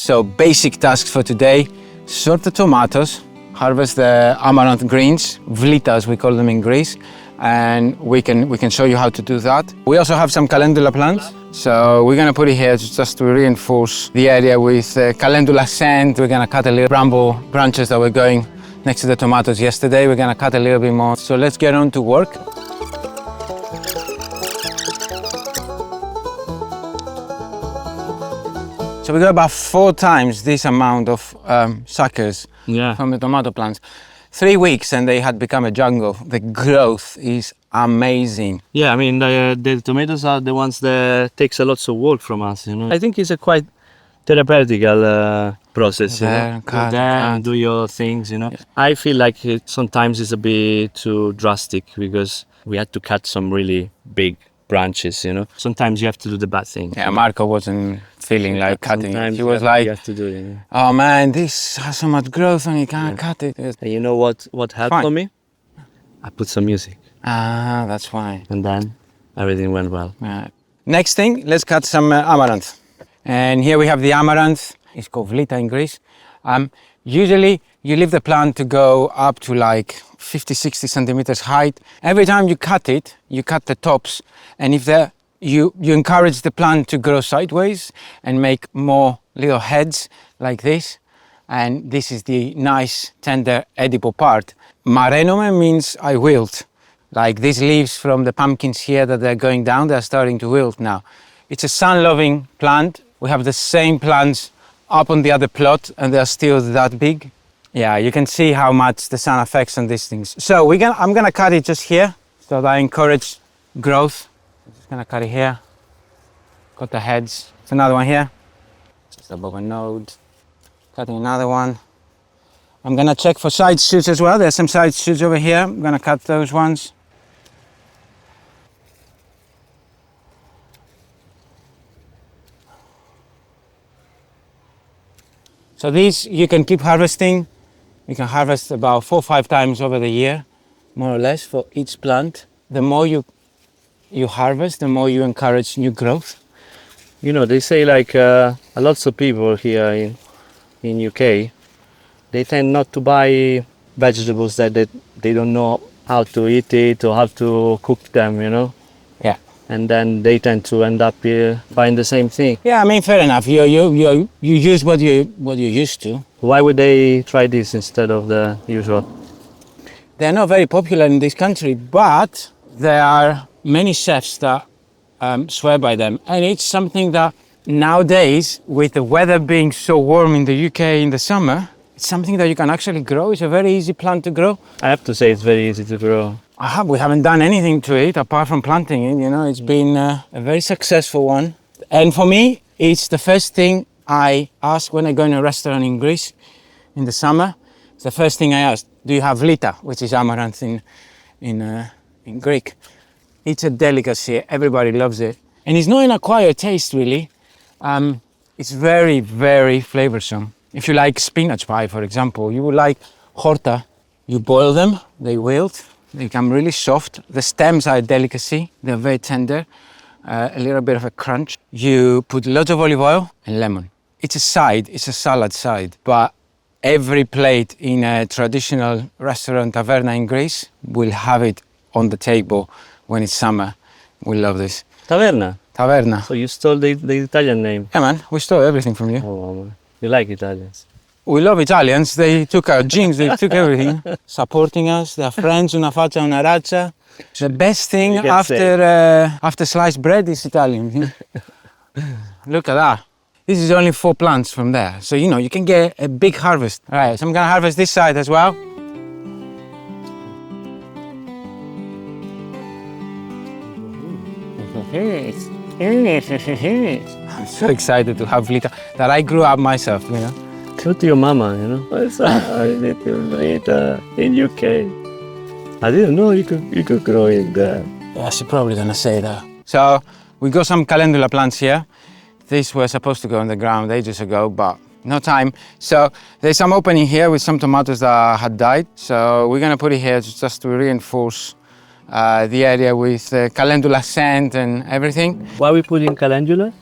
So basic tasks for today: sort the tomatoes, harvest the Amaranth greens, Vlita as we call them in Greece, and we can show you how to do that. We also have some calendula plants, so we're gonna put it here just to reinforce the area with calendula sand. We're gonna cut a little bramble branches that were going next to the tomatoes yesterday. We're gonna cut a little bit more. So let's get on to work. So we got about 4 times this amount of suckers from the tomato plants. 3 weeks and they had become a jungle. The growth is amazing. Yeah, I mean, the tomatoes are the ones that takes a lot of work from us, you know. I think it's a quite therapeutical process, Cut, and do your things, you know. Yeah. I feel like sometimes it's a bit too drastic because we had to cut some really big branches, you know. Sometimes you have to do the bad thing. Yeah, Marco wasn't feeling like cutting it. He was like, you have to do it, yeah. Oh man, this has so much growth and you can't cut it. And you know what helped for me? I put some music. Ah, that's why. And then everything went well. Next thing, let's cut some amaranth. And here we have the amaranth. It's called Vlita in Greece. Usually you leave the plant to go up to like 50, 60 centimeters height. Every time you cut it, you cut the tops. And if you encourage the plant to grow sideways and make more little heads like this. And this is the nice, tender, edible part. Marenome means I wilt. Like these leaves from the pumpkins here that they're going down, they're starting to wilt now. It's a sun-loving plant. We have the same plants up on the other plot and they're still that big. Yeah, you can see how much the sun affects on these things. So I'm gonna cut it just here so that I encourage growth. I'm just gonna cut it here. Cut the heads. There's another one here, just above a node. Cutting another one. I'm gonna check for side shoots as well. There's some side shoots over here. I'm gonna cut those ones. So these you can keep harvesting. You can harvest about 4 or 5 times over the year, more or less, for each plant. The more you harvest, the more you encourage new growth. You know, they say like lots of people here in UK, they tend not to buy vegetables that they don't know how to eat it or how to cook them, you know? Yeah. And then they tend to end up buying the same thing. Yeah, I mean, fair enough. You use what you're used to. Why would they try this instead of the usual? They're not very popular in this country, but there are many chefs that swear by them. And it's something that nowadays, with the weather being so warm in the UK in the summer, it's something that you can actually grow. It's a very easy plant to grow. I have to say it's very easy to grow. We haven't done anything to it apart from planting it, you know. It's been a very successful one. And for me, it's the first thing I ask when I go in a restaurant in Greece in the summer. It's the first thing I ask, do you have Vlita, which is amaranth in Greek. It's a delicacy, everybody loves it. And it's not an acquired taste really. It's very, very flavorsome. If you like spinach pie, for example, you would like horta. You boil them, they wilt, they become really soft. The stems are a delicacy, they're very tender, a little bit of a crunch. You put lots of olive oil and lemon. It's a side, it's a salad side, but every plate in a traditional restaurant taverna in Greece will have it on the table when it's summer. We love this. Taverna? Taverna. So you stole the Italian name? Yeah man, we stole everything from you. Oh, man. You like Italians? We love Italians, they took our genes, they took everything. Supporting us, they're friends, una faccia, una razza. The best thing after sliced bread is Italian. Look at that. This is only 4 plants from there. So, you know, you can get a big harvest. All right, so I'm gonna harvest this side as well. I'm so excited to have Vlita that I grew up myself, you know. Go to your mama, you know. In UK. I didn't know you could grow it there. Yeah, she's probably gonna say that. So we got some calendula plants here. These were supposed to go on the ground ages ago, but no time. So there's some opening here with some tomatoes that had died. So we're gonna put it here just to reinforce the area with calendula sand and everything. Why are we putting calendula?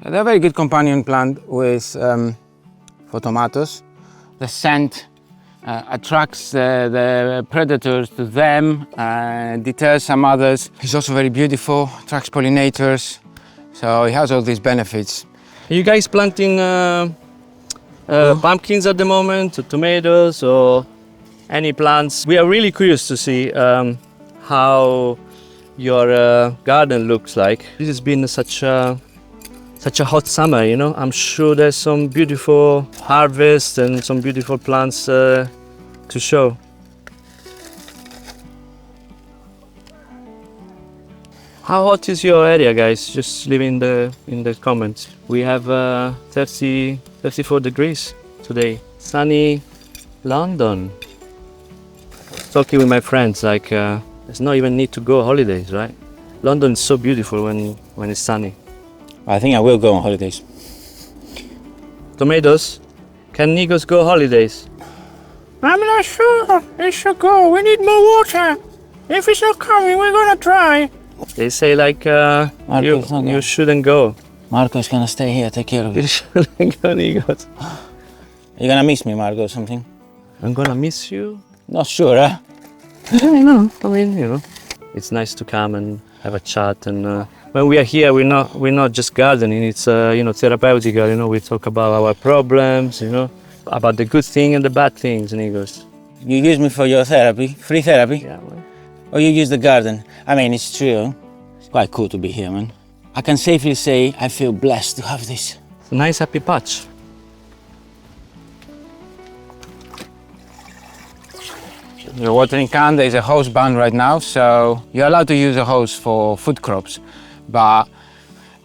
They're a very good companion plant with for tomatoes. The scent attracts the predators to them, deters some others. It's also very beautiful, attracts pollinators, so it has all these benefits. Are you guys planting pumpkins at the moment, or tomatoes, or any plants? We are really curious to see how your garden looks like. This has been such a hot summer, you know. I'm sure there's some beautiful harvest and some beautiful plants to show. How hot is your area, guys? Just leave in the comments. We have 34 degrees today. Sunny London. Talking with my friends, like there's not even need to go holidays, right? London is so beautiful when it's sunny. I think I will go on holidays. Tomatoes, can Nigos go holidays? I'm not sure. It should go. We need more water. If it's not coming, we're gonna try. They say like you shouldn't go. Marco's gonna stay here, take care of You it. shouldn't go, Nigos. You're gonna miss me, Marco, or something? I'm gonna miss you. Not sure, huh? I know. I mean, you know, it's nice to come and have a chat. And when we are here, we're not just gardening. It's therapeutic. You know, we talk about our problems. You know, about the good thing and the bad things. Nigos. You use me for your therapy, free therapy, Yeah, man. or you use the garden. I mean, it's true. It's quite cool to be here, man. I can safely say I feel blessed to have this. It's a nice happy patch. The watering can, there's a hose ban right now, so you're allowed to use a hose for food crops, but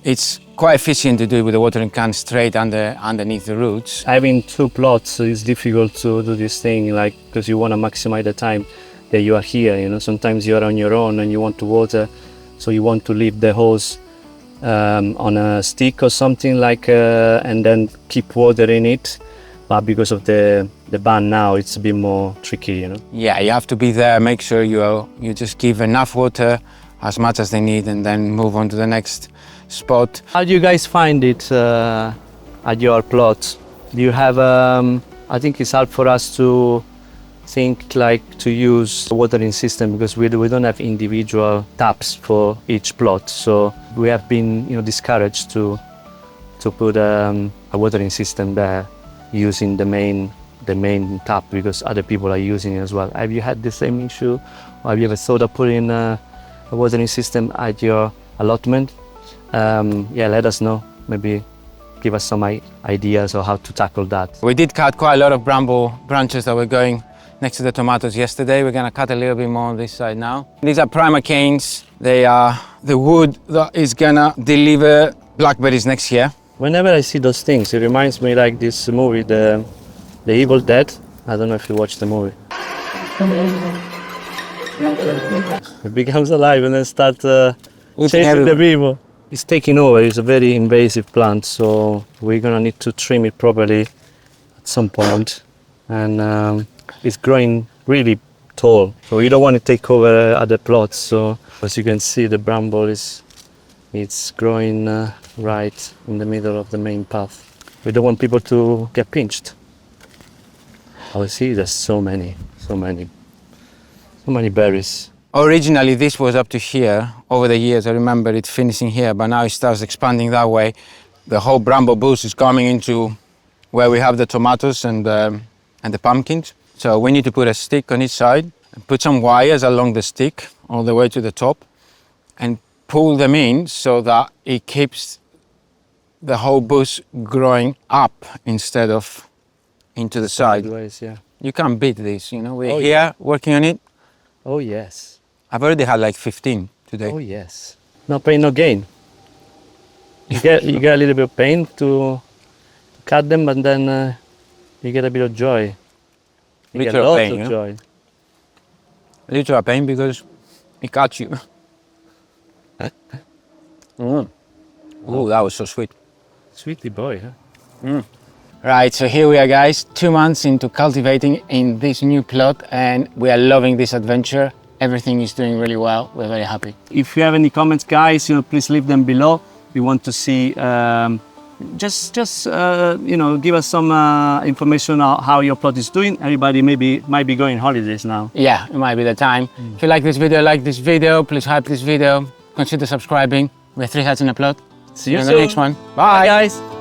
it's quite efficient to do it with a watering can straight underneath the roots. Having two plots is difficult to do this thing, like, because you want to maximize the time that you are here. You know, sometimes you are on your own and you want to water, so you want to leave the hose on a stick or something like, and then keep watering it. But because of the ban now, it's a bit more tricky, you know. Yeah, you have to be there, make sure you just give enough water, as much as they need, and then move on to the next spot. How do you guys find it at your plot? Do you have, I think it's hard for us to think like to use a watering system because we don't have individual taps for each plot. So we have been, discouraged to put a watering system there using the main tap because other people are using it as well. Have you had the same issue, or have you ever thought of putting a watering system at your allotment? Yeah, let us know. Maybe give us some ideas on how to tackle that. We did cut quite a lot of bramble branches that were going next to the tomatoes yesterday. We're gonna cut a little bit more on this side now. These are primer canes. They are the wood that is gonna deliver blackberries next year. Whenever I see those things, it reminds me like this movie, the Evil Dead. I don't know if you watched the movie. It becomes alive and then starts chasing the people. It's taking over. It's a very invasive plant, so we're gonna need to trim it properly at some point. And it's growing really tall, so you don't want to take over other plots. So as you can see, the bramble it's growing right in the middle of the main path. We don't want people to get pinched. Oh, see, there's so many berries. Originally this was up to here. Over the years I remember it finishing here, but now it starts expanding that way. The whole bramble bush is coming into where we have the tomatoes and the pumpkins. So we need to put a stick on each side and put some wires along the stick all the way to the top and pull them in so that it keeps the whole bush growing up instead of into the side. Sideways, yeah. You can't beat this, We're here working on it. Oh yes. I've already had like 15 today. Oh yes. No pain, no gain. You get a little bit of pain to cut them, but then you get a bit of joy. You get Literal lots pain, of joy. Literal pain because it cuts you. Oh, that was so sweet. Sweetie boy, huh? Right, so here we are, guys, 2 months into cultivating in this new plot, and we are loving this adventure. Everything is doing really well. We're very happy. If you have any comments, guys, please leave them below. We want to see just you know, give us some information on how your plot is doing. Everybody might be going holidays now. Yeah, it might be the time. If you like this video, please hype this video, consider subscribing. We're 3 heads in a plot. See you in soon. the next one. Bye guys.